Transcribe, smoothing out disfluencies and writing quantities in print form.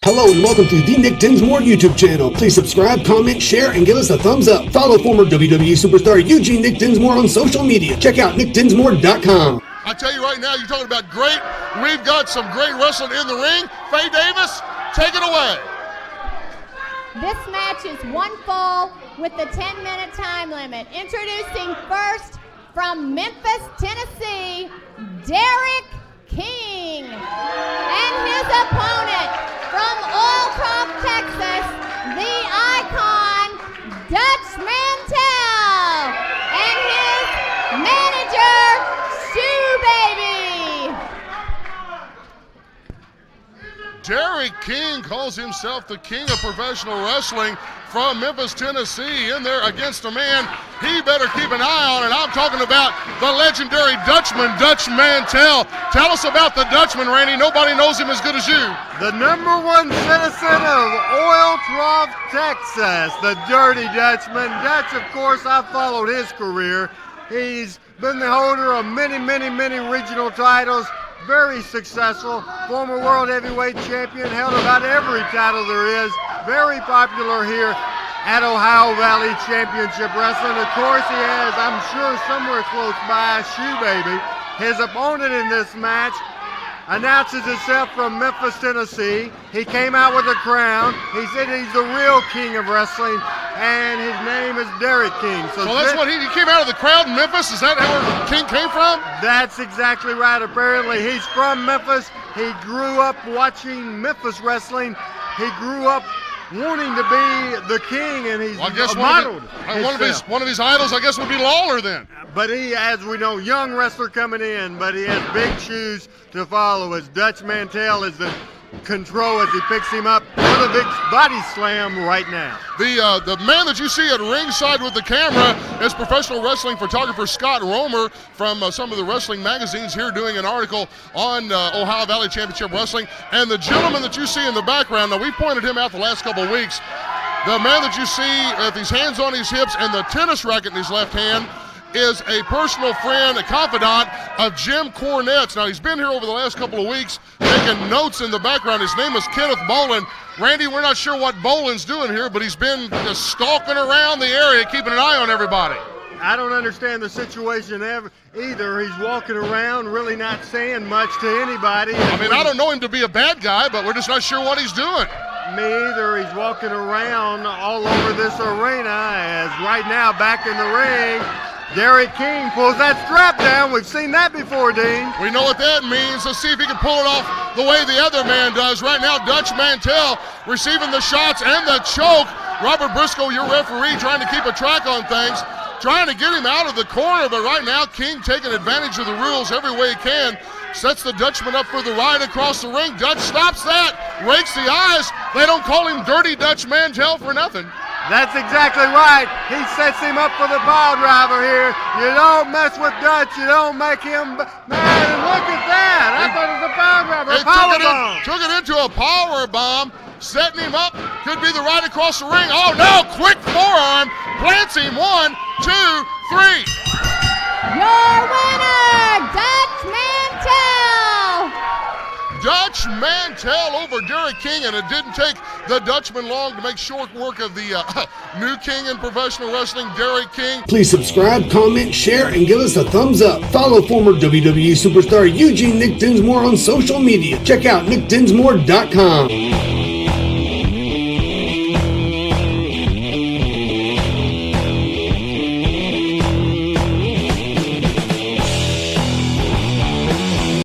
Hello and welcome to the Nick Dinsmore YouTube channel. Please subscribe, comment, share, and give us a thumbs up. Follow former WWE superstar Eugene Nick Dinsmore on social media. Check out nickdinsmore.com. I tell you right now, you're talking about great. We've got some great wrestling in the ring. Faye Davis, take it away. This match is one fall with the 10-minute time limit. Introducing first from Memphis, Tennessee, Derrick King. And his opponent from Oil Trough, Texas, the icon, Dutch Mantell. And his manager, Shoe Baby. Derrick King calls himself the king of professional wrestling from Memphis, Tennessee, in there against a man he better keep an eye on, and I'm talking about the legendary Dutchman, Dutch Mantell. Tell us about the Dutchman, Randy. Nobody knows him as good as you. The #1 citizen of Oil Trough, Texas, the Dirty Dutchman. Dutch, of course, I've followed his career. He's been the holder of many regional titles. Very successful, former world heavyweight champion, held about every title there is. Very popular here at Ohio Valley Championship Wrestling. Of course he has, I'm sure somewhere close by, Shoe Baby. His opponent in this match announces himself from Memphis, Tennessee. He came out with a crown. He said he's the real king of wrestling, and his name is Derrick King. So that's what he came out of the crowd in Memphis? Is that where King came from? That's exactly right. Apparently, he's from Memphis. He grew up watching Memphis wrestling. He grew up wanting to be the king, and he's modeled. One of his idols, I guess, would be Lawler then. But he, as we know, young wrestler coming in, but he has big shoes to follow as Dutch Mantell is the control as he picks him up with a big body slam right now. The man that you see at ringside with the camera is professional wrestling photographer Scott Romer from some of the wrestling magazines here, doing an article on Ohio Valley Championship Wrestling. And the gentleman that you see in the background, now we pointed him out the last couple of weeks, the man that you see with his hands on his hips and the tennis racket in his left hand is a personal friend, a confidant of Jim Cornette's. Now, he's been here over the last couple of weeks taking notes in the background. His name is Kenneth Bolin. Randy, we're not sure what Bolin's doing here, but he's been just stalking around the area, keeping an eye on everybody. I don't understand the situation either. He's walking around, really not saying much to anybody. I mean, I don't know him to be a bad guy, but we're just not sure what he's doing. Me either. He's walking around all over this arena, as right now, back in the ring, Derrick King pulls that strap down. We've seen that before, Dean. We know what that means. Let's see if he can pull it off the way the other man does. Right now, Dutch Mantell receiving the shots and the choke. Robert Briscoe, your referee, trying to keep a track on things, trying to get him out of the corner, but right now, King taking advantage of the rules every way he can. Sets the Dutchman up for the ride across the ring. Dutch stops that, rakes the eyes. They don't call him Dirty Dutch Mantell for nothing. That's exactly right. He sets him up for the pile driver here. You don't mess with Dutch. You don't make him mad. And look at that. I thought it was a pile driver. A power bomb. Took it into a power bomb. Setting him up. Could be the right across the ring. Oh, no. Quick forearm. Plants him. 1, 2, 3. Your winner, Dutch Mantell. Dutch Mantell over Derrick King, and it didn't take the Dutchman long to make short work of the new king in professional wrestling, Derrick King. Please subscribe, comment, share, and give us a thumbs up. Follow former WWE superstar Eugene Nick Dinsmore on social media. Check out nickdinsmore.com.